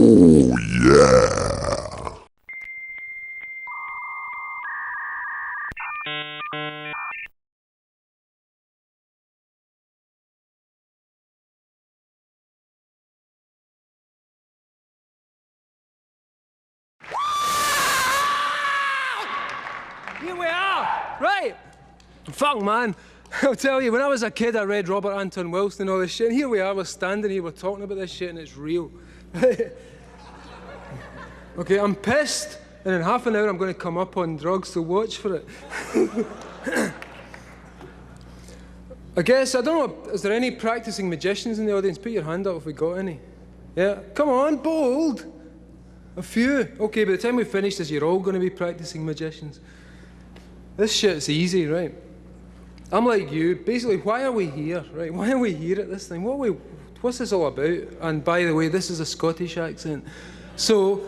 Oh, yeah. Here we are, right? Fuck, man. I'll tell you, when I was a kid, I read Robert Anton Wilson and all this shit, and here we are, we're standing here, we're talking about this shit, and it's real. Okay, I'm pissed, and in half an hour I'm going to come up on drugs, so watch for it. I guess, I don't know, is there any practicing magicians in the audience? Put your hand up if we got any. Yeah, come on, bold. A few. Okay, by the time we finish this, you're all going to be practicing magicians. This shit's easy, right? I'm like you. Basically, why are we here, right? Why are we here at this thing? What's this all about? And by the way, this is a Scottish accent. So,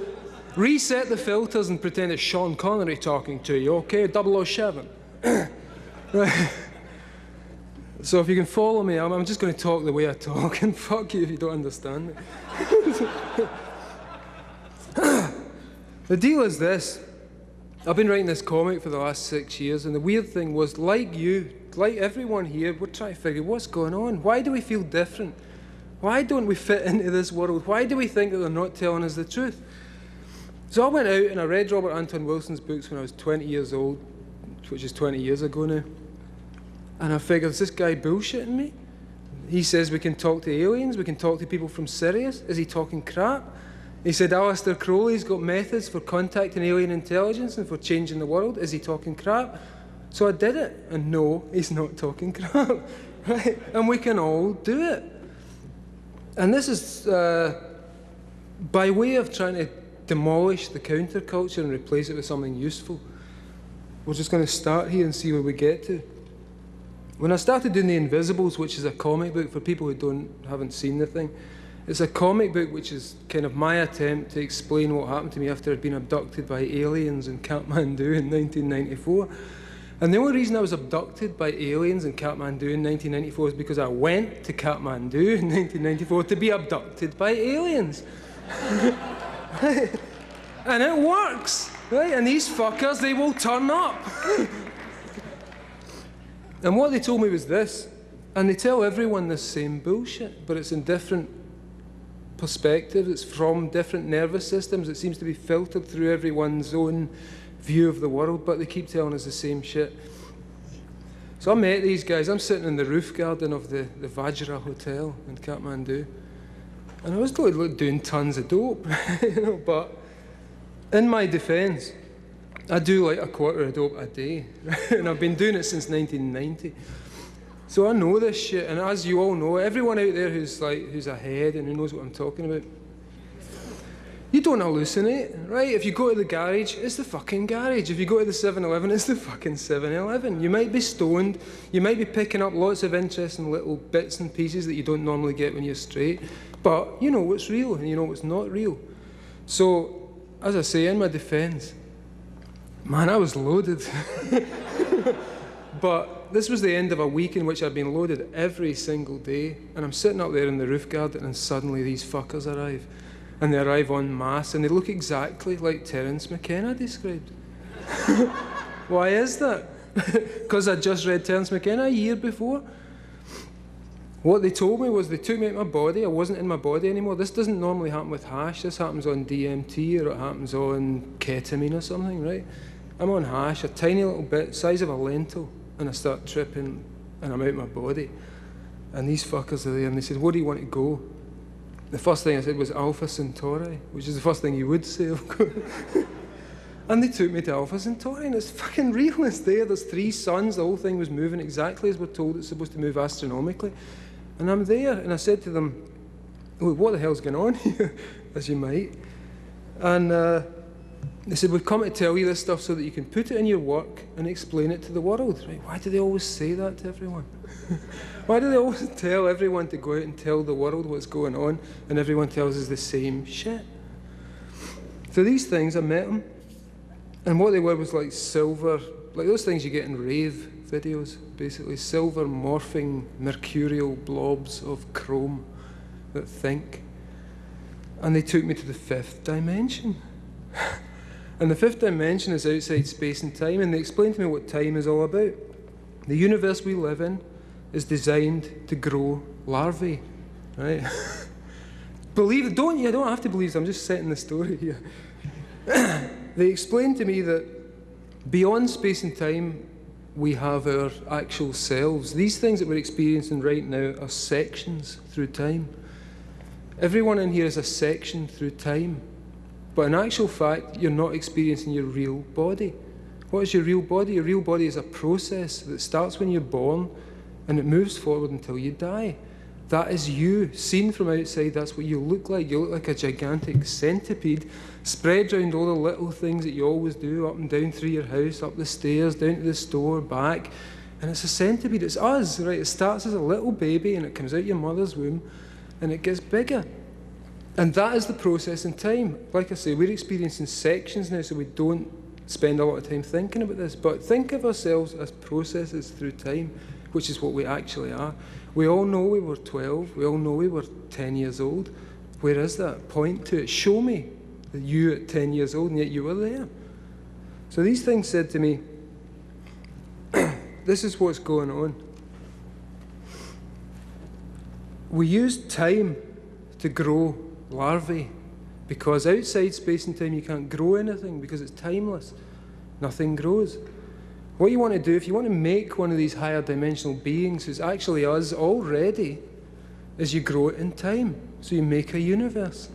reset the filters and pretend it's Sean Connery talking to you, okay? 007. Right. So if you can follow me, I'm just going to talk the way I talk, and fuck you if you don't understand me. The deal is this. I've been writing this comic for the last 6 years, and the weird thing was, like you, like everyone here, we're trying to figure what's going on. Why do we feel different? Why don't we fit into this world? Why do we think that they're not telling us the truth? So I went out and I read Robert Anton Wilson's books when I was 20 years old, which is 20 years ago now. And I figured, is this guy bullshitting me? He says we can talk to aliens, we can talk to people from Sirius. Is he talking crap? He said Aleister Crowley's got methods for contacting alien intelligence and for changing the world. Is he talking crap? So I did it. And no, he's not talking crap. Right? And we can all do it. And this is by way of trying to demolish the counterculture and replace it with something useful. We're just going to start here and see where we get to. When I started doing The Invisibles, which is a comic book for people who haven't seen the thing, it's a comic book which is kind of my attempt to explain what happened to me after I'd been abducted by aliens in Kathmandu in 1994. And the only reason I was abducted by aliens in Kathmandu in 1994 is because I went to Kathmandu in 1994 to be abducted by aliens. And it works, right? And these fuckers, they will turn up. And what they told me was this, and they tell everyone this same bullshit, but it's in different perspectives, it's from different nervous systems, it seems to be filtered through everyone's own view of the world, but they keep telling us the same shit. So I met these guys, I'm sitting in the roof garden of the Vajra Hotel in Kathmandu, and I was doing tons of dope, you know, but in my defence, I do like a quarter of dope a day, and I've been doing it since 1990. So I know this shit, and as you all know, everyone out there who's ahead and who knows what I'm talking about, you don't hallucinate, right? If you go to the garage, it's the fucking garage. If you go to the 7-Eleven, it's the fucking 7-Eleven. You might be stoned, you might be picking up lots of interesting little bits and pieces that you don't normally get when you're straight, but you know what's real and you know what's not real. So, as I say, in my defence, man, I was loaded. But this was the end of a week in which I'd been loaded every single day, and I'm sitting up there in the roof garden, and suddenly these fuckers arrive. And they arrive en masse, and they look exactly like Terence McKenna described. Why is that? Because I just read Terence McKenna a year before. What they told me was they took me out of my body, I wasn't in my body anymore. This doesn't normally happen with hash, this happens on DMT, or it happens on ketamine or something, right? I'm on hash, a tiny little bit, size of a lentil, and I start tripping, and I'm out of my body. And these fuckers are there, and they said, where do you want to go? The first thing I said was Alpha Centauri, which is the first thing you would say, of course. And they took me to Alpha Centauri, and it's fucking real, it's there. There's 3 suns, the whole thing was moving exactly as we're told it's supposed to move astronomically. And I'm there, and I said to them, oh, what the hell's going on here? As you might. And they said, we've come to tell you this stuff so that you can put it in your work and explain it to the world. Right? Why do they always say that to everyone? Why do they always tell everyone to go out and tell the world what's going on, and everyone tells us the same shit? So these things, I met them, and what they were was like silver, like those things you get in rave videos, basically silver morphing mercurial blobs of chrome that think. And they took me to the 5th dimension. And the 5th dimension is outside space and time, and they explained to me what time is all about. The universe we live in is designed to grow larvae, right? You don't have to believe, I'm just setting the story here. They explained to me that beyond space and time, we have our actual selves. These things that we're experiencing right now are sections through time. Everyone in here is a section through time. But in actual fact, you're not experiencing your real body. What is your real body? Your real body is a process that starts when you're born and it moves forward until you die. That is you. Seen from outside, that's what you look like. You look like a gigantic centipede spread around all the little things that you always do, up and down through your house, up the stairs, down to the store, back. And it's a centipede. It's us, right? It starts as a little baby and it comes out your mother's womb and it gets bigger. And that is the process in time. Like I say, we're experiencing sections now, so we don't spend a lot of time thinking about this. But think of ourselves as processes through time, which is what we actually are. We all know we were 12. We all know we were 10 years old. Where is that? Point to it. Show me that you at 10 years old, and yet you were there. So these things said to me, this is what's going on. We use time to grow larvae, because outside space and time you can't grow anything because it's timeless. Nothing grows. What you want to do, if you want to make one of these higher dimensional beings who's actually us already, is you grow it in time. So you make a universe.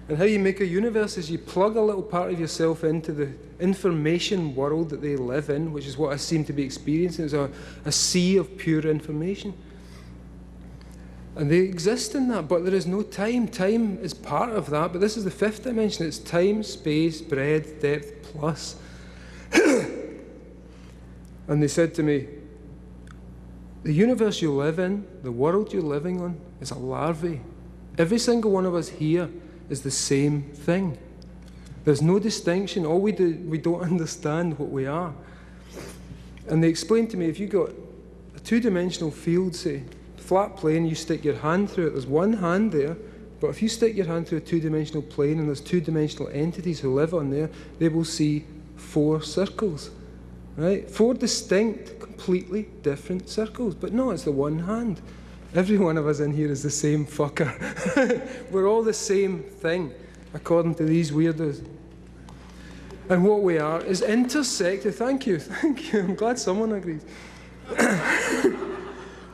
And how you make a universe is you plug a little part of yourself into the information world that they live in, which is what I seem to be experiencing. It's a sea of pure information. And they exist in that, but there is no time. Time is part of that, but this is the 5th dimension. It's time, space, breadth, depth, plus. And they said to me, the universe you live in, the world you're living on, is a larvae. Every single one of us here is the same thing. There's no distinction. All we do, we don't understand what we are. And they explained to me, if you got a 2-dimensional field, say, flat plane, you stick your hand through it, there's one hand there, but if you stick your hand through a 2-dimensional plane and there's 2-dimensional entities who live on there, they will see 4 circles, right? 4 distinct, completely different circles, but no, it's the one hand. Every one of us in here is the same fucker. We're all the same thing, according to these weirdos. And what we are is intersected. Thank you. I'm glad someone agrees.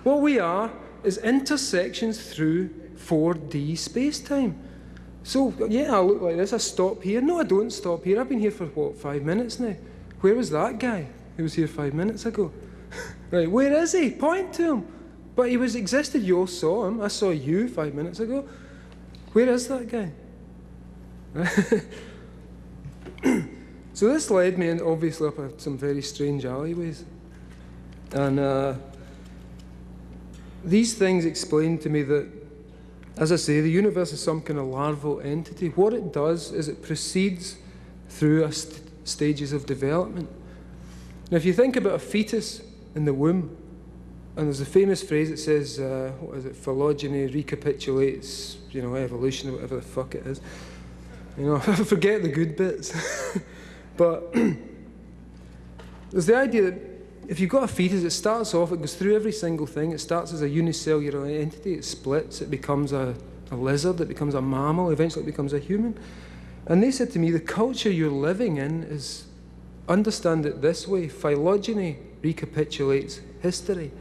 What we are is intersections through 4D space-time. So, yeah, I look like this. I stop here. No, I don't stop here. I've been here for, 5 minutes now? Where was that guy who was here 5 minutes ago? Right, where is he? Point to him. But he existed. You all saw him. I saw you 5 minutes ago. Where is that guy? So this led me, obviously, up some very strange alleyways. And these things explain to me that, as I say, the universe is some kind of larval entity. What it does is it proceeds through stages of development. Now, if you think about a fetus in the womb, and there's a famous phrase that says, what is it, phylogeny recapitulates, evolution, or whatever the fuck it is. Forget the good bits. But there's the idea that if you've got a fetus, it starts off, it goes through every single thing. It starts as a unicellular entity, it splits, it becomes a lizard, it becomes a mammal, eventually it becomes a human. And they said to me, the culture you're living in is, understand it this way, phylogeny recapitulates history.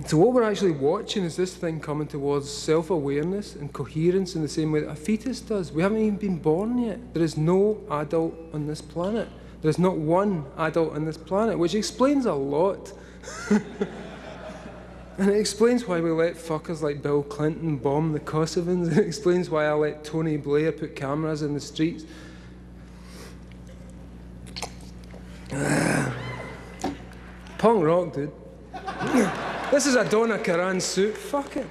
So what we're actually watching is this thing coming towards self-awareness and coherence in the same way that a fetus does. We haven't even been born yet. There is no adult on this planet. There's not one adult on this planet, which explains a lot. And it explains why we let fuckers like Bill Clinton bomb the Kosovans. It explains why I let Tony Blair put cameras in the streets. Punk rock, dude. This is a Donna Karan suit. Fuck it.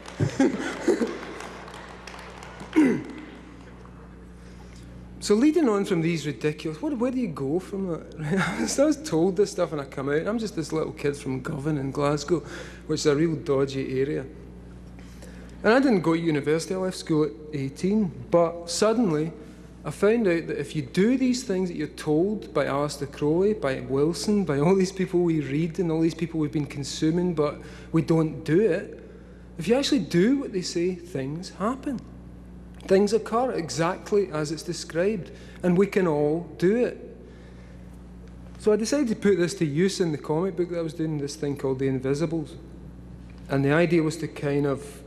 So leading on from these ridiculous, where do you go from that? So I was told this stuff and I come out, and I'm just this little kid from Govan in Glasgow, which is a real dodgy area. And I didn't go to university, I left school at 18, but suddenly I found out that if you do these things that you're told by Aleister Crowley, by Wilson, by all these people we read and all these people we've been consuming, but we don't do it, if you actually do what they say, things happen. Things occur exactly as it's described, and we can all do it. So I decided to put this to use in the comic book that I was doing, this thing called The Invisibles. And the idea was to kind of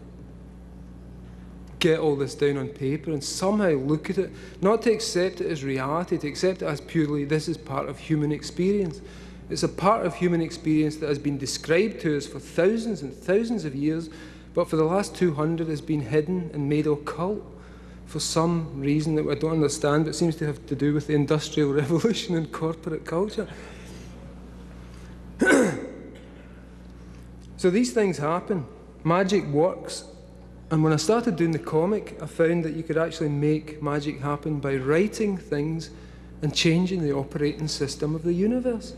get all this down on paper and somehow look at it, not to accept it as reality, to accept it as purely this is part of human experience. It's a part of human experience that has been described to us for thousands and thousands of years, but for the last 200 has been hidden and made occult for some reason that I don't understand, but seems to have to do with the Industrial Revolution and corporate culture. So these things happen. Magic works. And when I started doing the comic, I found that you could actually make magic happen by writing things and changing the operating system of the universe.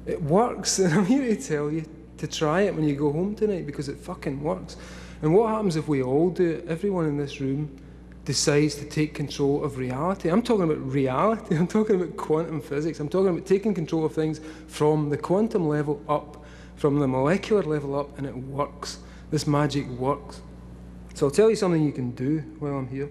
It works, and I'm here to tell you to try it when you go home tonight, because it fucking works. And what happens if we all do it? Everyone in this room decides to take control of reality. I'm talking about reality. I'm talking about quantum physics. I'm talking about taking control of things from the quantum level up, from the molecular level up, and it works. This magic works. So I'll tell you something you can do while I'm here.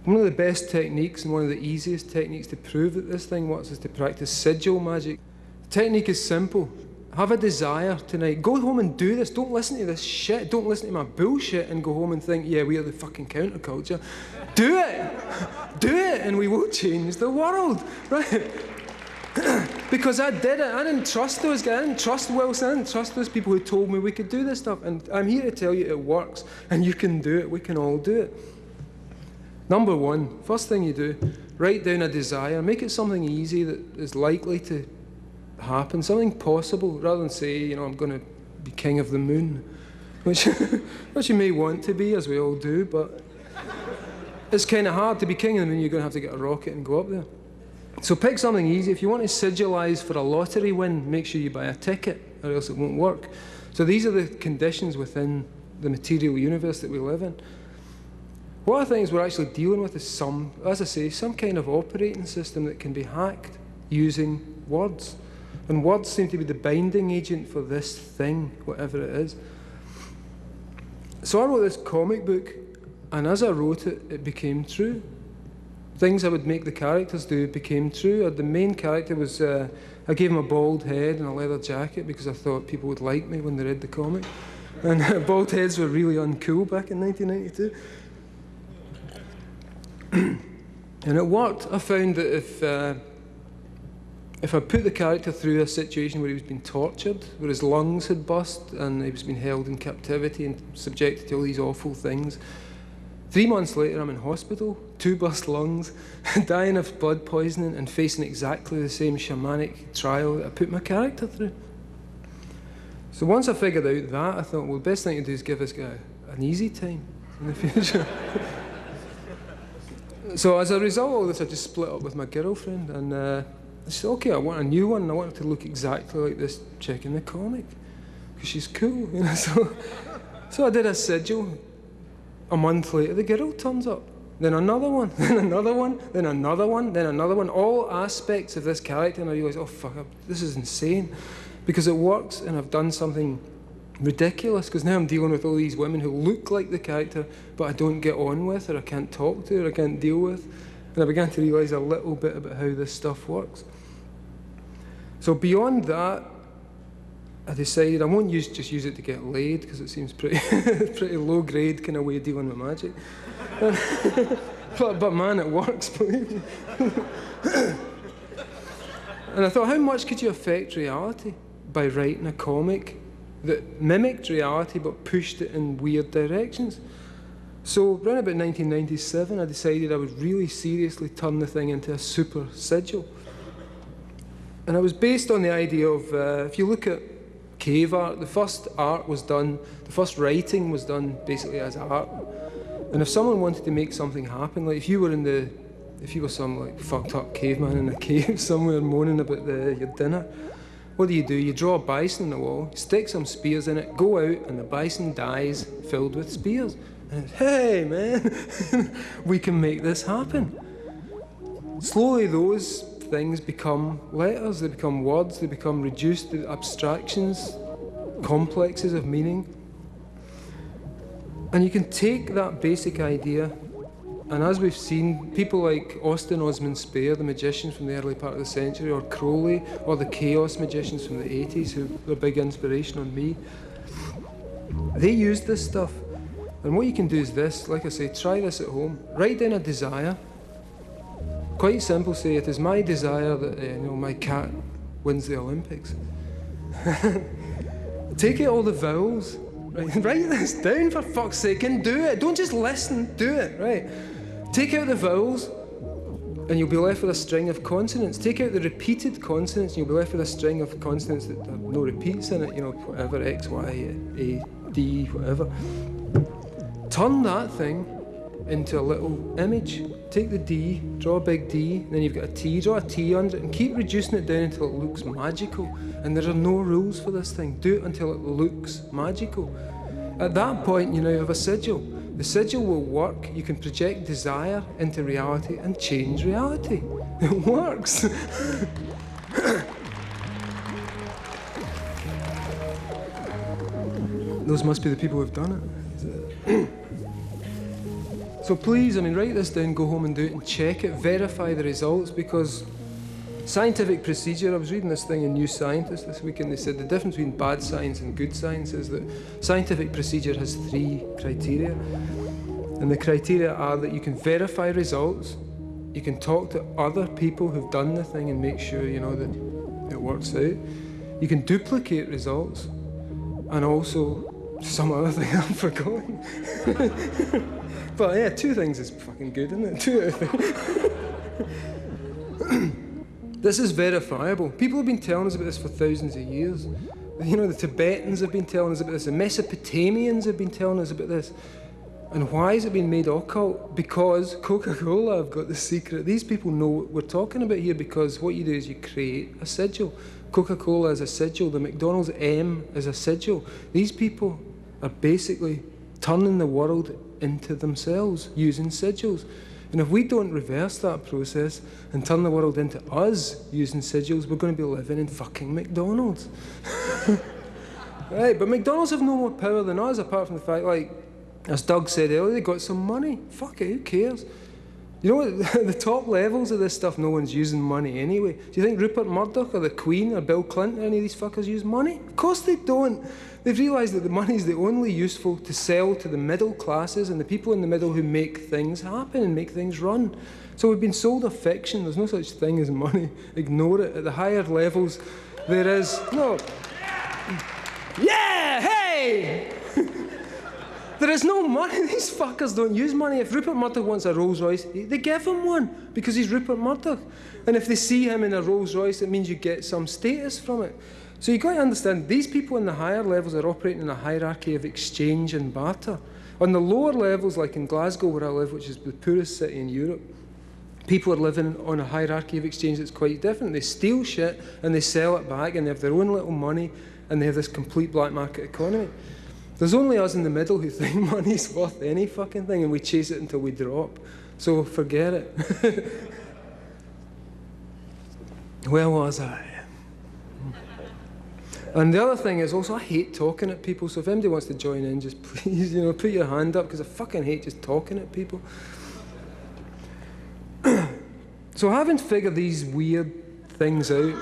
One of the best techniques and one of the easiest techniques to prove that this thing works is to practice sigil magic. The technique is simple. Have a desire tonight. Go home and do this. Don't listen to this shit. Don't listen to my bullshit and go home and think, yeah, we are the fucking counterculture. Do it! Do it, and we will change the world, right? Because I did it. I didn't trust those guys. I didn't trust Wilson. I didn't trust those people who told me we could do this stuff. And I'm here to tell you it works. And you can do it. We can all do it. Number one, first thing you do, write down a desire. Make it something easy that is likely to happen. Something possible, rather than say, you know, I'm going to be king of the moon. Which you may want to be, as we all do, but it's kind of hard to be king of the moon. You're going to have to get a rocket and go up there. So pick something easy. If you want to sigilize for a lottery win, make sure you buy a ticket, or else it won't work. So these are the conditions within the material universe that we live in. What I think is we're actually dealing with is some, as I say, some kind of operating system that can be hacked using words. And words seem to be the binding agent for this thing, whatever it is. So I wrote this comic book, and as I wrote it, it became true. Things I would make the characters do became true. The main character was, I gave him a bald head and a leather jacket because I thought people would like me when they read the comic. And bald heads were really uncool back in 1992. And it worked. I found that if I put the character through a situation where he was being tortured, where his lungs had burst and he was being held in captivity and subjected to all these awful things, 3 months later, I'm in hospital, 2 burst lungs, dying of blood poisoning and facing exactly the same shamanic trial that I put my character through. So once I figured out that, I thought, well, the best thing to do is give this guy an easy time in the future. So as a result of all this, I just split up with my girlfriend, and I said, okay, I want a new one, and I want it to look exactly like this chick in the comic, because she's cool, you know. So I did a sigil. A month later, the girl turns up. Then another one, then another one, then another one, then another one. All aspects of this character, and I realised, oh fuck, this is insane. Because it works, and I've done something ridiculous, because now I'm dealing with all these women who look like the character, but I don't get on with, or I can't talk to, or I can't deal with. And I began to realise a little bit about how this stuff works. So beyond that, I decided I won't just use it to get laid, because it seems pretty low grade kind of way of dealing with magic. but man, it works, believe me. And I thought, how much could you affect reality by writing a comic that mimicked reality but pushed it in weird directions? So around about 1997, I decided I would really seriously turn the thing into a super sigil. And it was based on the idea of, if you look at cave art, the first art was done, the first writing was done basically as art. And if someone wanted to make something happen, like if you were some like fucked up caveman in a cave somewhere moaning about your dinner, What do? You draw a bison on the wall, stick some spears in it, go out, and the bison dies filled with spears. And it's, hey, man, we can make this happen. Slowly, those things become letters, they become words, they become reduced to abstractions, complexes of meaning. And you can take that basic idea, and as we've seen, people like Austin Osman Spare, the magician from the early part of the century, or Crowley, or the Chaos magicians from the 80s, who were a big inspiration on me, they used this stuff. And what you can do is this, like I say, try this at home. Write down a desire. Quite simple, say, it is my desire that my cat wins the Olympics. Take out all the vowels. Right? Write this down, for fuck's sake, and do it. Don't just listen, do it, right? Take out the vowels, and you'll be left with a string of consonants. Take out the repeated consonants, and you'll be left with a string of consonants that have no repeats in it, whatever, X, Y, A, D, whatever. Turn that thing into a little image. Take the D, draw a big D, then you've got a T, draw a T under it, and keep reducing it down until it looks magical. And there are no rules for this thing. Do it until it looks magical. At that point, you now have a sigil. The sigil will work. You can project desire into reality and change reality. It works. Those must be the people who've done it. So please, write this down, go home and do it, and check it, verify the results, because scientific procedure, I was reading this thing in New Scientist this week, and they said the difference between bad science and good science is that scientific procedure has 3 criteria. And the criteria are that you can verify results, you can talk to other people who've done the thing and make sure, that it works out. You can duplicate results, and also some other thing I'm forgotten. But yeah, 2 things is fucking good, isn't it? 2 out of 3. This is verifiable. People have been telling us about this for thousands of years. The Tibetans have been telling us about this. The Mesopotamians have been telling us about this. And why has it been made occult? Because Coca-Cola have got the secret. These people know what we're talking about here, because what you do is you create a sigil. Coca-Cola is a sigil. The McDonald's M is a sigil. These people are basically turning the world into themselves using sigils. And if we don't reverse that process and turn the world into us using sigils, we're going to be living in fucking McDonald's. Right, but McDonald's have no more power than us, apart from the fact, as Doug said earlier, they got some money. Fuck it, who cares? You know what, the top levels of this stuff, no one's using money anyway. Do you think Rupert Murdoch or the Queen or Bill Clinton or any of these fuckers use money? Of course they don't. They've realised that the money is the only useful to sell to the middle classes and the people in the middle who make things happen and make things run. So we've been sold a fiction. There's no such thing as money. Ignore it. At the higher levels, there is no. Yeah, hey! There is no money. These fuckers don't use money. If Rupert Murdoch wants a Rolls Royce, they give him one because he's Rupert Murdoch. And if they see him in a Rolls Royce, it means you get some status from it. So you've got to understand, these people in the higher levels are operating in a hierarchy of exchange and barter. On the lower levels, like in Glasgow where I live, which is the poorest city in Europe, people are living on a hierarchy of exchange that's quite different. They steal shit and they sell it back, and they have their own little money, and they have this complete black market economy. There's only us in the middle who think money's worth any fucking thing, and we chase it until we drop. So forget it. Where was I? And the other thing is also, I hate talking at people, so if anybody wants to join in, just please, put your hand up, because I fucking hate just talking at people. So having figured these weird things out,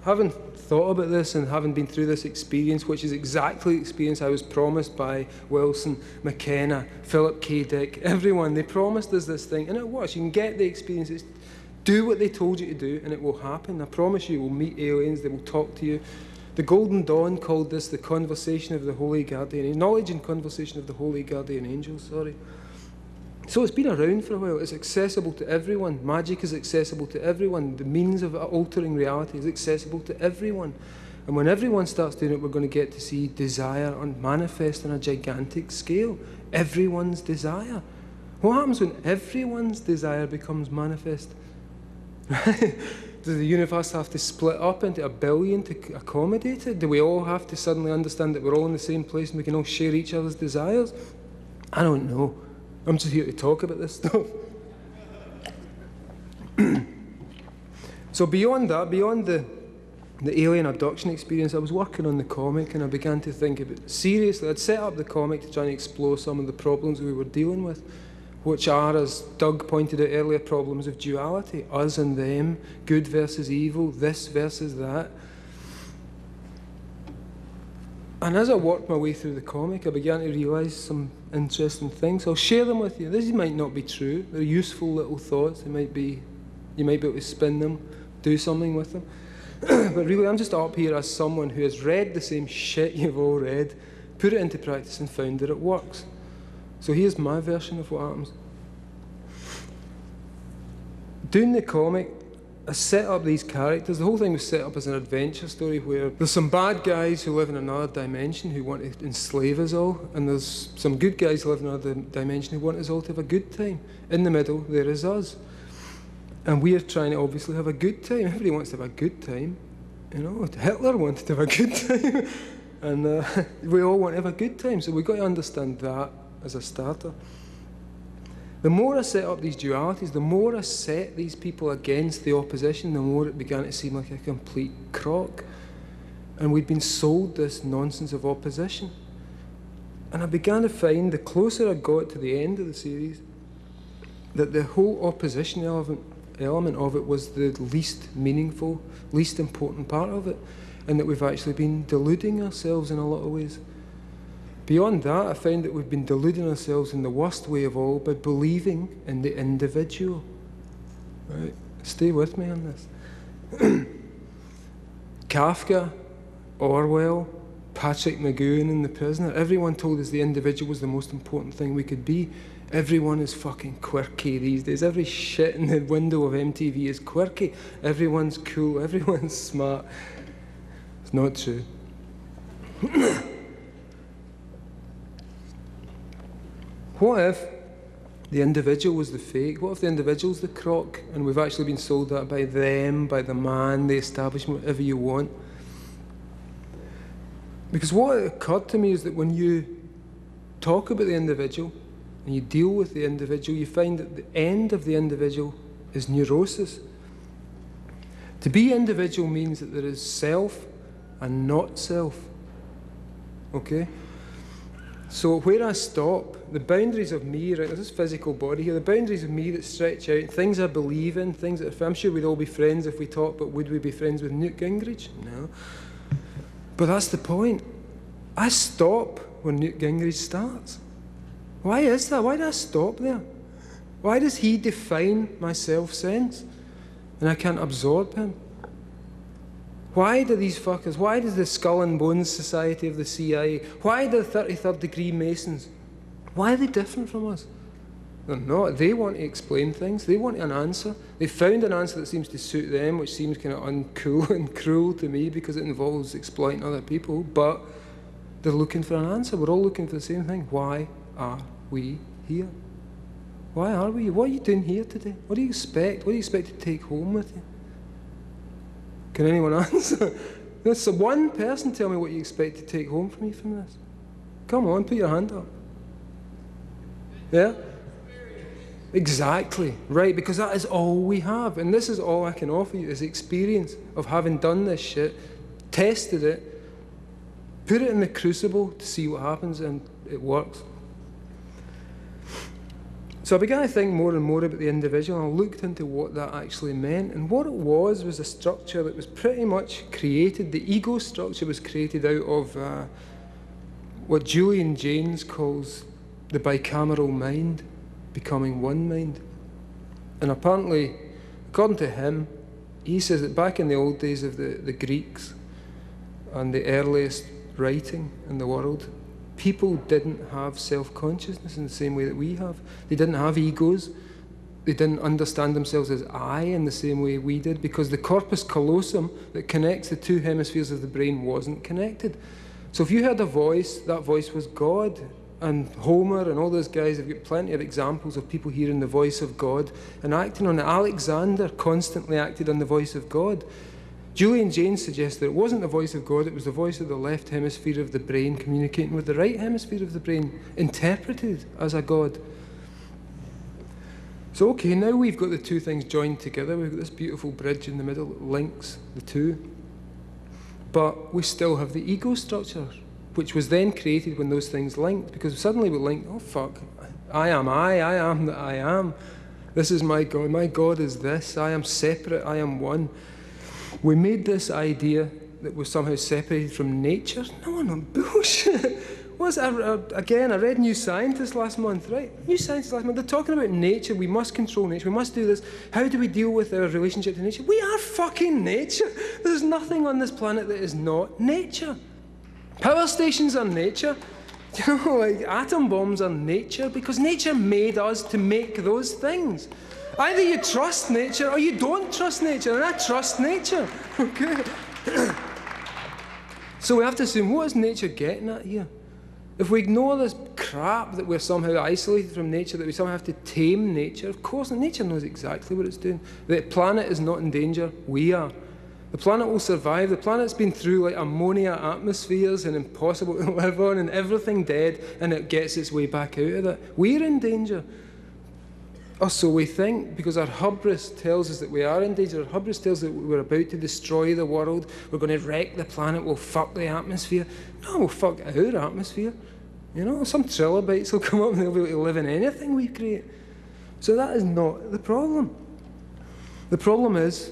having thought about this and having been through this experience, which is exactly the experience I was promised by Wilson, McKenna, Philip K. Dick, everyone, they promised us this thing, and it works. You can get the experiences. Do what they told you to do, and it will happen. I promise you will meet aliens, they will talk to you. The Golden Dawn called this the conversation of the Holy Guardian, knowledge and conversation of the Holy Guardian Angels, sorry. So it's been around for a while. It's accessible to everyone. Magic is accessible to everyone. The means of altering reality is accessible to everyone. And when everyone starts doing it, we're going to get to see desire manifest on a gigantic scale. Everyone's desire. What happens when everyone's desire becomes manifest? Does the universe have to split up into a billion to accommodate it? Do we all have to suddenly understand that we're all in the same place and we can all share each other's desires? I don't know. I'm just here to talk about this stuff. So beyond that, beyond the alien abduction experience, I was working on the comic and I began to think about seriously. I'd set up the comic to try and explore some of the problems we were dealing with, which are, as Doug pointed out earlier, problems of duality, us and them, good versus evil, this versus that. And as I worked my way through the comic, I began to realise some interesting things. I'll share them with you. These might not be true. They're useful little thoughts. You might be able to spin them, do something with them. But really, I'm just up here as someone who has read the same shit you've all read, put it into practice and found that it works. So here's my version of what happens. Doing the comic, I set up these characters. The whole thing was set up as an adventure story where there's some bad guys who live in another dimension who want to enslave us all, and there's some good guys who live in another dimension who want us all to have a good time. In the middle, there is us. And we are trying to obviously have a good time. Everybody wants to have a good time. You know, Hitler wanted to have a good time. And we all want to have a good time. So we've got to understand that as a starter. The more I set up these dualities, the more I set these people against the opposition, the more it began to seem like a complete crock. And we'd been sold this nonsense of opposition. And I began to find, the closer I got to the end of the series, that the whole opposition element of it was the least meaningful, least important part of it, and that we've actually been deluding ourselves in a lot of ways. Beyond that, I found that we've been deluding ourselves in the worst way of all by believing in the individual. Right? Stay with me on this. Kafka, Orwell, Patrick McGowan and The Prisoner, everyone told us the individual was the most important thing we could be. Everyone is fucking quirky these days. Every shit in the window of MTV is quirky. Everyone's cool, everyone's smart. It's not true. What if the individual was the fake? What if the individual's the crock and we've actually been sold that by them, by the man, the establishment, whatever you want? Because what occurred to me is that when you talk about the individual and you deal with the individual, you find that the end of the individual is neurosis. To be individual means that there is self and not self. Okay? So where I stop, the boundaries of me, right, there's this physical body here, the boundaries of me that stretch out, things I believe in, things that I'm sure we'd all be friends if we talked, but would we be friends with Newt Gingrich? No. But that's the point. I stop when Newt Gingrich starts. Why is that? Why do I stop there? Why does he define my self-sense and I can't absorb him? Why do these fuckers, why does the Skull and Bones Society of the CIA, why do the 33rd degree Masons, why are they different from us? They're not. They want to explain things. They want an answer. They found an answer that seems to suit them, which seems kind of uncool and cruel to me because it involves exploiting other people, but they're looking for an answer. We're all looking for the same thing. Why are we here? Why are we? What are you doing here today? What do you expect? What do you expect to take home with you? Can anyone answer? There's one person tell me what you expect to take home from you from this. Come on, put your hand up. Yeah? Exactly, right, because that is all we have. And this is all I can offer you, is experience of having done this shit, tested it, put it in the crucible to see what happens, and it works. So I began to think more and more about the individual, and I looked into what that actually meant. And what it was a structure that was pretty much created, the ego structure was created out of what Julian Jaynes calls the bicameral mind, becoming one mind. And apparently, according to him, he says that back in the old days of the Greeks and the earliest writing in the world, people didn't have self-consciousness in the same way that we have. They didn't have egos. They didn't understand themselves as I in the same way we did, because the corpus callosum that connects the two hemispheres of the brain wasn't connected. So if you heard a voice, that voice was God. And Homer and all those guys have got plenty of examples of people hearing the voice of God and acting on it. Alexander constantly acted on the voice of God. Julian Jaynes suggests that it wasn't the voice of God, it was the voice of the left hemisphere of the brain communicating with the right hemisphere of the brain, interpreted as a God. So okay, now we've got the two things joined together. We've got this beautiful bridge in the middle that links the two. But we still have the ego structure, which was then created when those things linked, because suddenly we linked, oh fuck, I am that I am. This is my God is this, I am separate, I am one. We made this idea that we're somehow separated from nature. No, bullshit. Again, I read New Scientist last month, right? New Scientist last month, they're talking about nature, we must control nature, we must do this. How do we deal with our relationship to nature? We are fucking nature. There's nothing on this planet that is not nature. Power stations are nature. You know, like atom bombs are nature, because nature made us to make those things. Either you trust nature or you don't trust nature, and I trust nature. Okay? So we have to assume, what is nature getting at here? If we ignore this crap that we're somehow isolated from nature, that we somehow have to tame nature, of course, nature knows exactly what it's doing. The planet is not in danger, we are. The planet will survive. The planet's been through like ammonia atmospheres and impossible to live on and everything dead, and it gets its way back out of it. We're in danger. Or so we think, because our hubris tells us that we are in danger. Our hubris tells us that we're about to destroy the world. We're going to wreck the planet. We'll fuck the atmosphere. No, we'll fuck our atmosphere. You know, some trilobites will come up and they'll be able to live in anything we create. So that is not the problem. The problem is,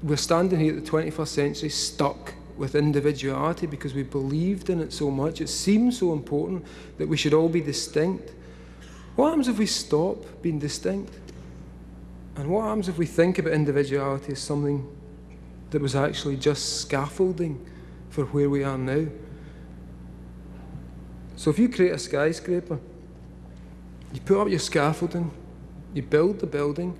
we're standing here at the 21st century stuck with individuality because we believed in it so much. It seemed so important that we should all be distinct. What happens if we stop being distinct? And what happens if we think about individuality as something that was actually just scaffolding for where we are now? So if you create a skyscraper, you put up your scaffolding, you build the building,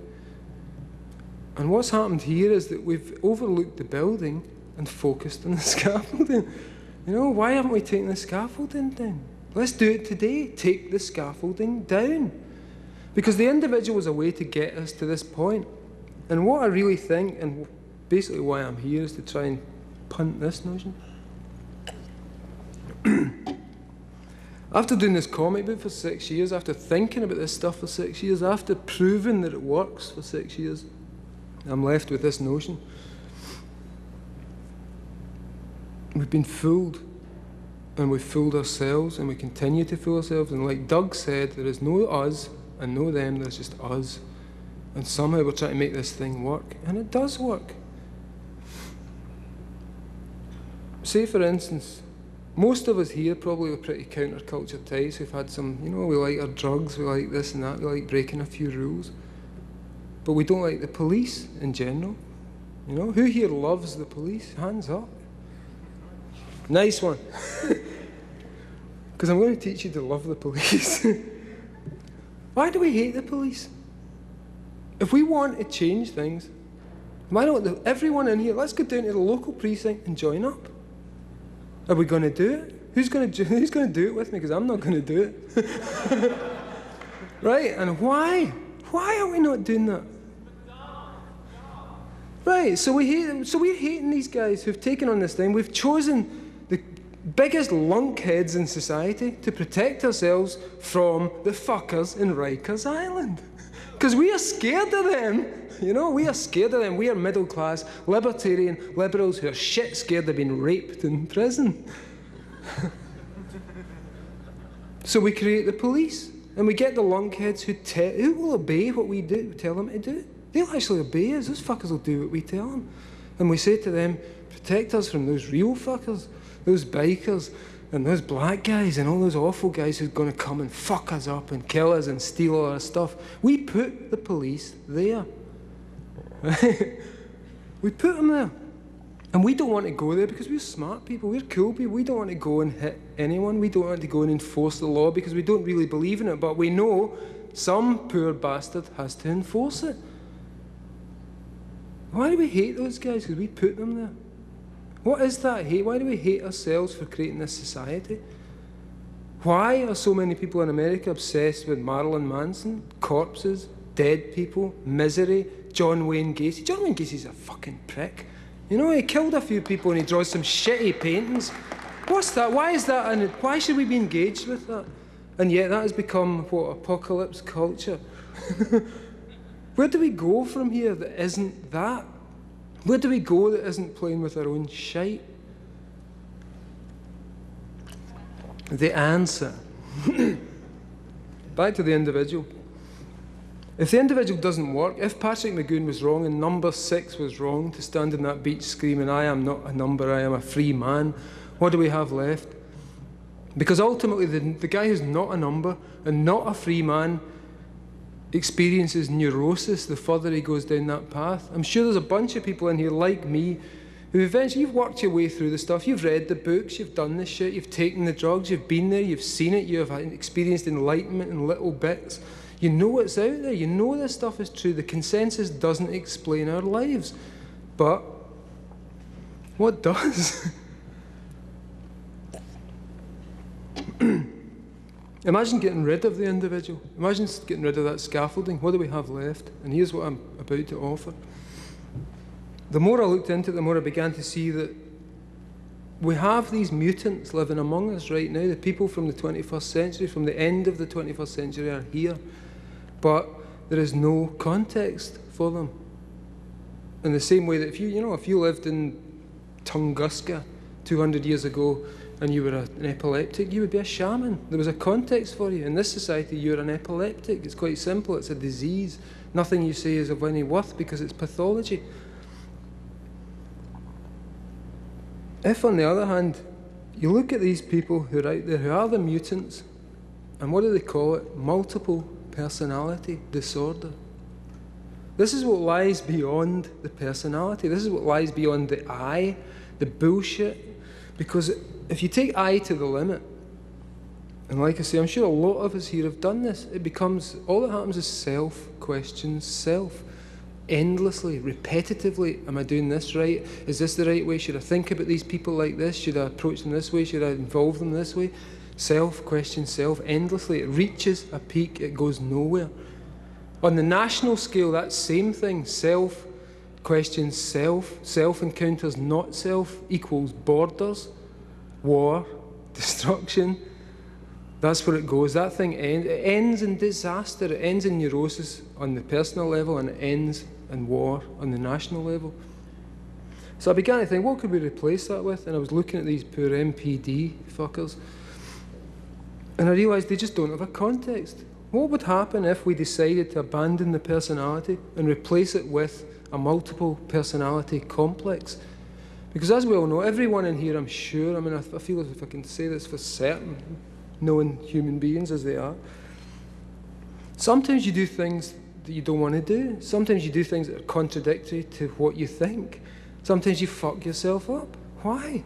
and what's happened here is that we've overlooked the building and focused on the scaffolding. You know, why haven't we taken the scaffolding down? Let's do it today. Take the scaffolding down. Because the individual was a way to get us to this point. And what I really think, and basically why I'm here, is to try and punt this notion. After doing this comic book for 6 years, after thinking about this stuff for 6 years, after proving that it works for 6 years, I'm left with this notion. We've been fooled, and we've fooled ourselves, and we continue to fool ourselves. And like Doug said, there is no us and no them, there's just us. And somehow we're trying to make this thing work, and it does work. Say, for instance, most of us here probably are pretty counterculture types. We've had some, you know, we like our drugs, we like this and that, we like breaking a few rules. But we don't like the police in general. You know, who here loves the police? Hands up. Nice one. Because I'm going to teach you to love the police. Why do we hate the police? If we want to change things, why don't everyone in here, let's go down to the local precinct and join up. Are we going to do it? Who's going to do it with me? Because I'm not going to do it. Right? And why? Why are we not doing that? Right, so we're hating these guys who've taken on this thing. We've chosen the biggest lunkheads in society to protect ourselves from the fuckers in Rikers Island. Because we are scared of them. You know, we are scared of them. We are middle class, libertarian liberals who are shit scared of being raped in prison. So we create the police, and we get the lunkheads who will obey what we tell them to do. They'll actually obey us. Those fuckers will do what we tell them. And we say to them, protect us from those real fuckers, those bikers, and those black guys, and all those awful guys who're going to come and fuck us up and kill us and steal all our stuff. We put the police there. We put them there. And we don't want to go there because we're smart people, we're cool people. We don't want to go and hit anyone. We don't want to go and enforce the law because we don't really believe in it. But we know some poor bastard has to enforce it. Why do we hate those guys? Because we put them there. What is that hate? Why do we hate ourselves for creating this society? Why are so many people in America obsessed with Marilyn Manson, corpses, dead people, misery, John Wayne Gacy? John Wayne Gacy's a fucking prick. You know, he killed a few people and he draws some shitty paintings. What's that? Why is that? And why should we be engaged with that? And yet that has become, what, apocalypse culture. Where do we go from here that isn't that? Where do we go that isn't playing with our own shite? The answer. Back to the individual. If the individual doesn't work, if Patrick McGoon was wrong and number 6 was wrong, to stand on that beach screaming, I am not a number, I am a free man, what do we have left? Because ultimately the guy who's not a number and not a free man experiences neurosis the further he goes down that path. I'm sure there's a bunch of people in here like me who eventually, you've worked your way through the stuff, you've read the books, you've done this shit, you've taken the drugs, you've been there, you've seen it, you've experienced enlightenment in little bits. You know what's out there, you know this stuff is true. The consensus doesn't explain our lives. But what does? Imagine getting rid of the individual. Imagine getting rid of that scaffolding. What do we have left? And here's what I'm about to offer. The more I looked into it, the more I began to see that we have these mutants living among us right now. The people from the 21st century, from the end of the 21st century, are here. But there is no context for them. In the same way that if you lived in Tunguska 200 years ago and you were an epileptic, you would be a shaman. There was a context for you. In this society, you're an epileptic. It's quite simple. It's a disease. Nothing you say is of any worth because it's pathology. If, on the other hand, you look at these people who are out there, who are the mutants, and what do they call it? Multiple personality disorder. This is what lies beyond the personality. This is what lies beyond the I, the bullshit. Because if you take I to the limit, and like I say, I'm sure a lot of us here have done this, it becomes, all that happens is self questions self. Endlessly, repetitively, am I doing this right? Is this the right way? Should I think about these people like this? Should I approach them this way? Should I involve them this way? Self questions self endlessly. It reaches a peak, it goes nowhere. On the national scale, that same thing, self questions self, self encounters not self, equals borders, war, destruction. That's where it goes. That thing ends in disaster. It ends in neurosis on the personal level, and it ends in war on the national level. So I began to think, what could we replace that with? And I was looking at these poor MPD fuckers, and I realised they just don't have a context. What would happen if we decided to abandon the personality and replace it with a multiple personality complex? Because as we all know, everyone in here, I'm sure, I mean, I feel as if I can say this for certain, knowing human beings as they are, sometimes you do things that you don't want to do. Sometimes you do things that are contradictory to what you think. Sometimes you fuck yourself up. Why?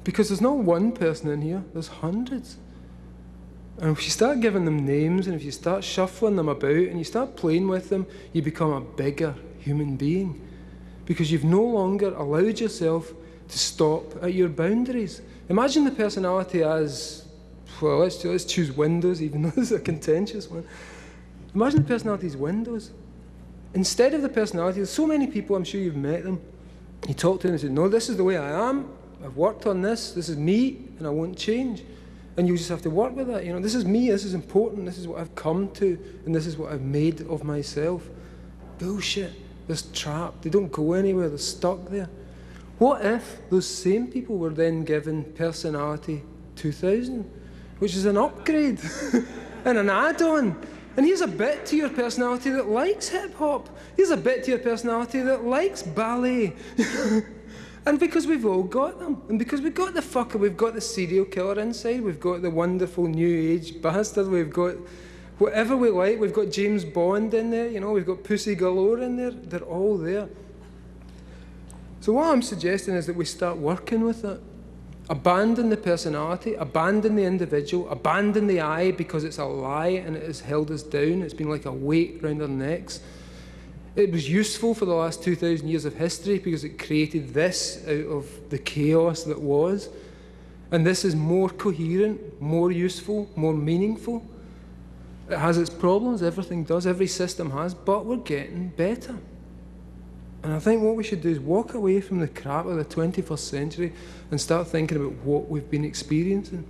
Because there's not one person in here, there's hundreds. And if you start giving them names, and if you start shuffling them about, and you start playing with them, you become a bigger human being. Because you've no longer allowed yourself to stop at your boundaries. Imagine the personality as, well, let's choose Windows, even though this is a contentious one. Imagine the personality as Windows. Instead of the personality, there's so many people, I'm sure you've met them, you talk to them and say, no, this is the way I am, I've worked on this is me, and I won't change. And you just have to work with that, you know, this is me, this is important, this is what I've come to, and this is what I've made of myself. Bullshit. They're trapped, they don't go anywhere, they're stuck there. What if those same people were then given personality 2000, which is an upgrade and an add-on? And here's a bit to your personality that likes hip-hop. Here's a bit to your personality that likes ballet. And because we've all got them, and because we've got the fucker, we've got the serial killer inside, we've got the wonderful new age bastard, we've got whatever we like, we've got James Bond in there, you know, we've got Pussy Galore in there, they're all there. So what I'm suggesting is that we start working with it. Abandon the personality, abandon the individual, abandon the I, because it's a lie and it has held us down. It's been like a weight around our necks. It was useful for the last 2,000 years of history because it created this out of the chaos that was. And this is more coherent, more useful, more meaningful. It has its problems, everything does, every system has, but we're getting better. And I think what we should do is walk away from the crap of the 21st century and start thinking about what we've been experiencing.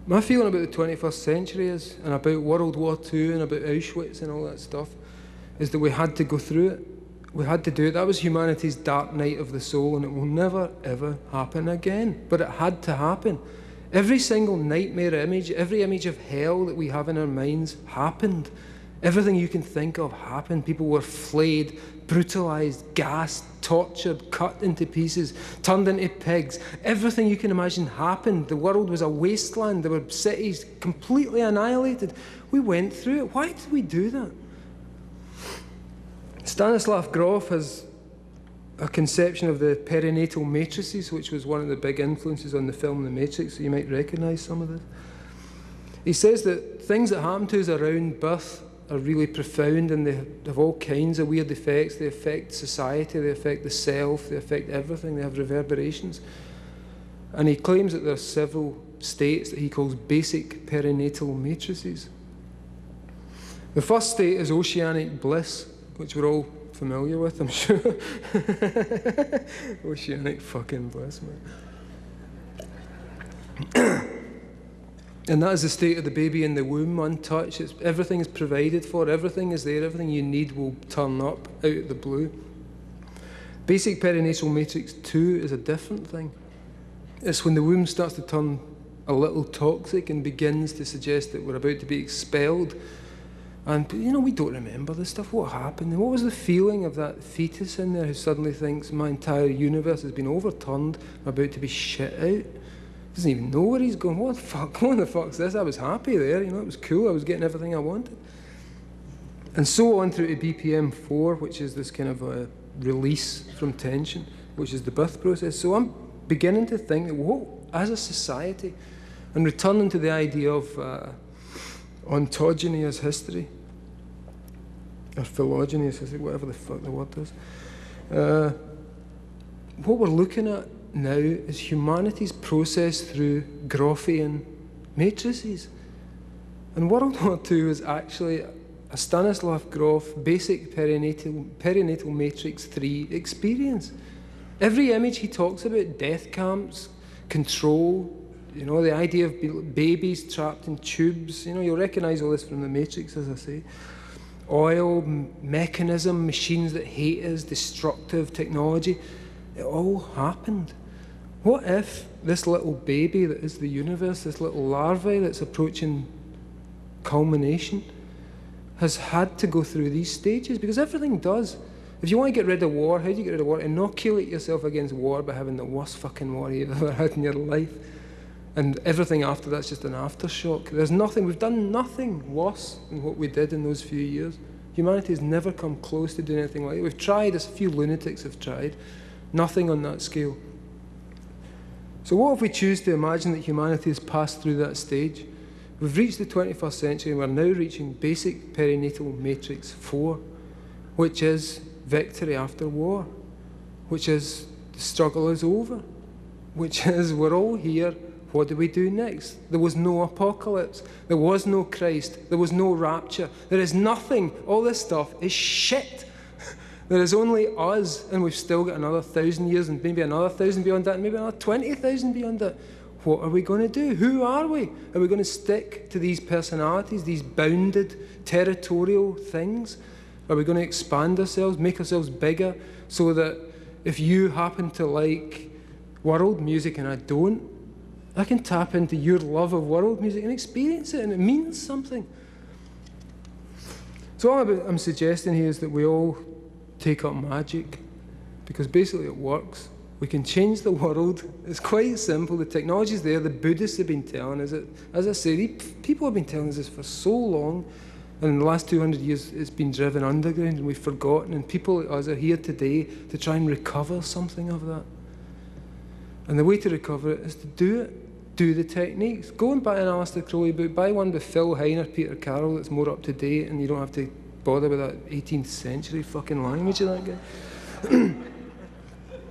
My feeling about the 21st century is, and about World War II and about Auschwitz and all that stuff, is that we had to go through it. We had to do it. That was humanity's dark night of the soul, and it will never, ever happen again. But it had to happen. Every single nightmare image, every image of hell that we have in our minds happened. Everything you can think of happened. People were flayed, brutalized, gassed, tortured, cut into pieces, turned into pigs. Everything you can imagine happened. The world was a wasteland. There were cities completely annihilated. We went through it. Why did we do that? Stanislav Grof has a conception of the perinatal matrices, which was one of the big influences on the film The Matrix, so you might recognise some of this. He says that things that happen to us around birth are really profound, and they have all kinds of weird effects. They affect society, they affect the self, they affect everything, they have reverberations. And he claims that there are several states that he calls basic perinatal matrices. The first state is oceanic bliss, which we're all familiar with, I'm sure. Oceanic fucking bliss, man. And that is the state of the baby in the womb, untouched. Everything is provided for, everything is there, everything you need will turn up out of the blue. Basic perinatal matrix 2 is a different thing. It's when the womb starts to turn a little toxic and begins to suggest that we're about to be expelled. And, you know, we don't remember this stuff. What happened? And what was the feeling of that fetus in there who suddenly thinks, my entire universe has been overturned, I'm about to be shit out? Doesn't even know where he's going. What the fuck? What the fuck's this? I was happy there, you know, it was cool. I was getting everything I wanted. And so on through to BPM 4, which is this kind of a release from tension, which is the birth process. So I'm beginning to think that, whoa, as a society, and returning to the idea of ontogeny as history, or phylogeny as history, whatever the fuck the word is. What we're looking at now is humanity's process through Grofian matrices. And World War II is actually a Stanislav Grof basic perinatal matrix 3 experience. Every image he talks about, death camps, control, you know, the idea of babies trapped in tubes, you know, you'll recognise all this from the Matrix, as I say. Oil, mechanism, machines that hate us, destructive technology, it all happened. What if this little baby that is the universe, this little larvae that's approaching culmination, has had to go through these stages? Because everything does. If you want to get rid of war, how do you get rid of war? Inoculate yourself against war by having the worst fucking war you've ever had in your life. And everything after that's just an aftershock. There's nothing, we've done nothing worse than what we did in those few years. Humanity has never come close to doing anything like it. We've tried, as a few lunatics have tried. Nothing on that scale. So what if we choose to imagine that humanity has passed through that stage? We've reached the 21st century and we're now reaching basic perinatal matrix 4, which is victory after war, which is the struggle is over, which is we're all here. What do we do next? There was no apocalypse. There was no Christ. There was no rapture. There is nothing. All this stuff is shit. There is only us, and we've still got another 1,000 years, and maybe another 1,000 beyond that, and maybe another 20,000 beyond that. What are we going to do? Who are we? Are we going to stick to these personalities, these bounded territorial things? Are we going to expand ourselves, make ourselves bigger, so that if you happen to like world music and I don't, I can tap into your love of world music and experience it, and it means something. So all I'm suggesting here is that we all take up magic, because basically it works. We can change the world. It's quite simple. The technology's there. The Buddhists have been telling us it. As I say, people have been telling us this for so long, and in the last 200 years it's been driven underground and we've forgotten, and people like us are here today to try and recover something of that. And the way to recover it is to do it. Do the techniques. Go and buy an Aleister Crowley book. Buy one with Phil Heiner, Peter Carroll, that's more up to date, and you don't have to bother with that 18th century fucking language of that guy.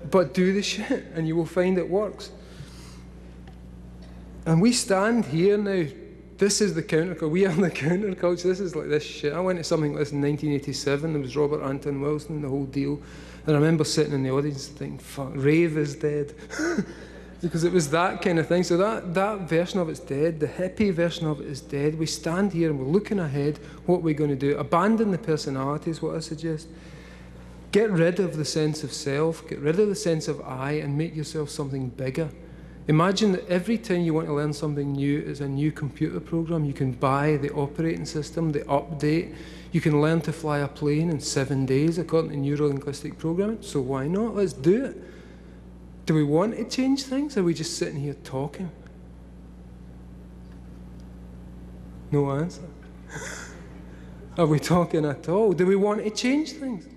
But do the shit, and you will find it works. And we stand here now. This is the counterculture. We are the counterculture. This is like this shit. I went to something like this in 1987. There was Robert Anton Wilson and the whole deal. And I remember sitting in the audience thinking, fuck, rave is dead. Because it was that kind of thing. So that version of it's dead. The hippie version of it is dead. We stand here and we're looking ahead. What we're going to do. Abandon the personality is what I suggest. Get rid of the sense of self. Get rid of the sense of I and make yourself something bigger. Imagine that every time you want to learn something new is a new computer program. You can buy the operating system, the update. You can learn to fly a plane in 7 days according to neuro-linguistic programming. So why not? Let's do it. Do we want to change things? Or are we just sitting here talking? No answer. Are we talking at all? Do we want to change things?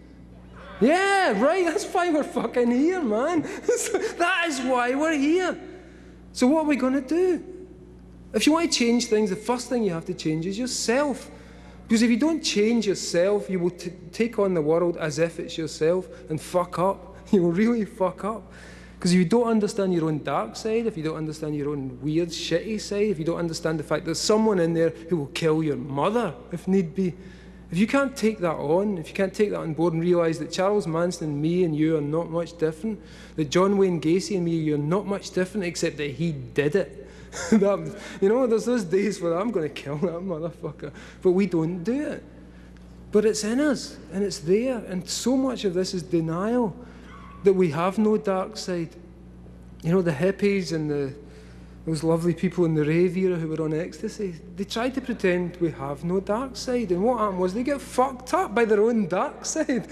Yeah, right, that's why we're fucking here, man. That is why we're here. So what are we going to do? If you want to change things, the first thing you have to change is yourself. Because if you don't change yourself, you will take on the world as if it's yourself and fuck up. You will really fuck up. Because if you don't understand your own dark side, if you don't understand your own weird, shitty side, if you don't understand the fact there's someone in there who will kill your mother, if need be, if you can't take that on, if you can't take that on board and realise that Charles Manson and me and you are not much different, that John Wayne Gacy and me, you're not much different except that he did it. You know, there's those days where I'm going to kill that motherfucker, but we don't do it. But it's in us, and it's there, and so much of this is denial, that we have no dark side. You know, the hippies and those lovely people in the rave era who were on ecstasy, they tried to pretend we have no dark side, and what happened was they get fucked up by their own dark side,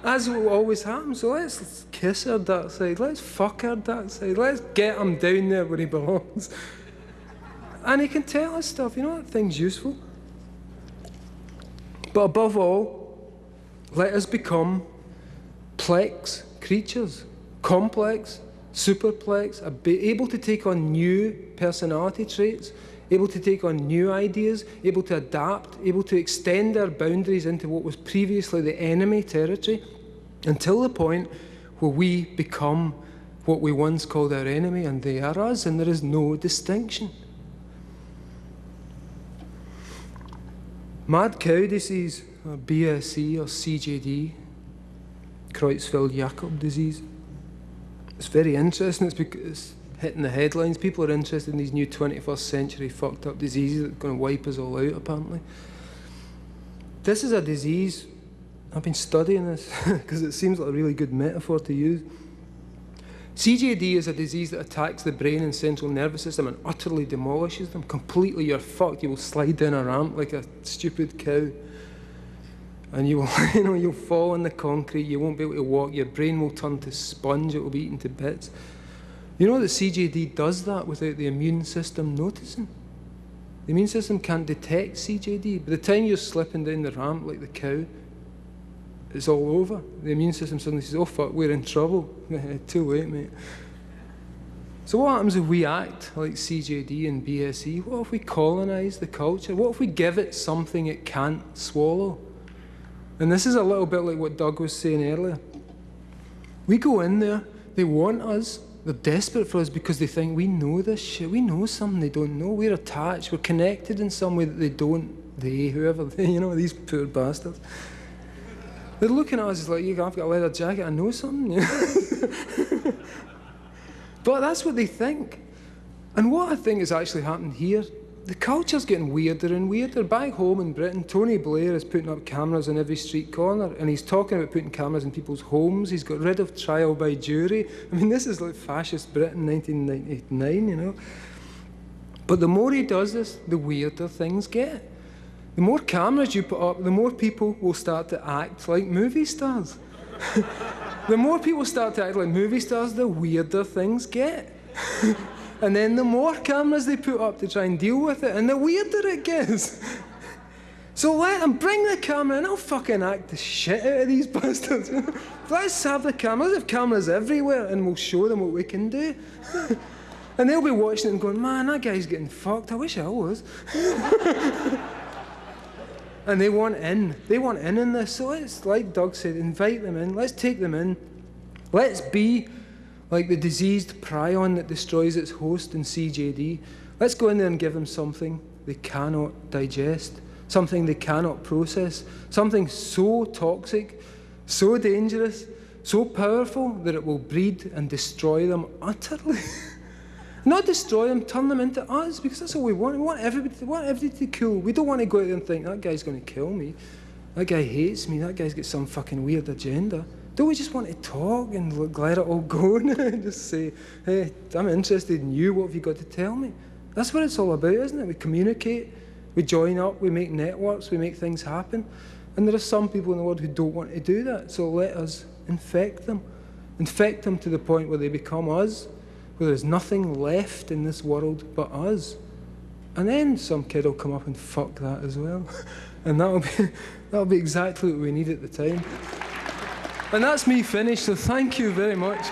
as will always happen. So let's kiss our dark side, let's fuck our dark side, let's get him down there where he belongs. And he can tell us stuff, you know, that thing's useful. But above all, let us become plex creatures, complex, superplex, able to take on new personality traits, able to take on new ideas, able to adapt, able to extend our boundaries into what was previously the enemy territory, until the point where we become what we once called our enemy, and they are us, and there is no distinction. Mad cow disease, or BSE, or CJD, Creutzfeldt-Jakob disease. It's very interesting. It's because it's hitting the headlines. People are interested in these new 21st century fucked up diseases that are going to wipe us all out, apparently. This is a disease. I've been studying this because it seems like a really good metaphor to use. CJD is a disease that attacks the brain and central nervous system and utterly demolishes them. Completely, you're fucked. You will slide down a ramp like a stupid cow. And you will, you'll fall in the concrete, you won't be able to walk, your brain will turn to sponge, it will be eaten to bits. You know that CJD does that without the immune system noticing? The immune system can't detect CJD. By the time you're slipping down the ramp like the cow, it's all over. The immune system suddenly says, oh fuck, we're in trouble. Too late, mate. So what happens if we act like CJD and BSE? What if we colonise the culture? What if we give it something it can't swallow? And this is a little bit like what Doug was saying earlier. We go in there, they want us, they're desperate for us because they think we know this shit, we know something they don't know, we're attached, we're connected in some way that they don't, whoever, you know, these poor bastards. They're looking at us like, I've got a leather jacket, I know something. You know? But that's what they think. And what I think has actually happened here, the culture's getting weirder and weirder. Back home in Britain, Tony Blair is putting up cameras on every street corner, and he's talking about putting cameras in people's homes. He's got rid of trial by jury. I mean, this is like fascist Britain, 1999, you know. But the more he does this, the weirder things get. The more cameras you put up, the more people will start to act like movie stars. The more people start to act like movie stars, the weirder things get. And then the more cameras they put up to try and deal with it, and the weirder it gets. So let them bring the camera and I'll fucking act the shit out of these bastards. Let's have the cameras. Let's have cameras everywhere and we'll show them what we can do. And they'll be watching it and going, man, that guy's getting fucked. I wish I was. And they want in. They want in this. So let's, like Doug said, invite them in. Let's take them in. Let's be like the diseased prion that destroys its host in CJD. Let's go in there and give them something they cannot digest, something they cannot process, something so toxic, so dangerous, so powerful that it will breed and destroy them utterly. Not destroy them, turn them into us, because that's what we want. We want everybody to be cool. We don't want to go out there and think, that guy's going to kill me. That guy hates me. That guy's got some fucking weird agenda. Don't we just want to talk and let it all go and just say, hey, I'm interested in you. What have you got to tell me? That's what it's all about, isn't it? We communicate, we join up, we make networks, we make things happen. And there are some people in the world who don't want to do that. So let us infect them. Infect them to the point where they become us, where there's nothing left in this world but us. And then some kid will come up and fuck that as well. And that'll be exactly what we need at the time. And that's me finished, so thank you very much.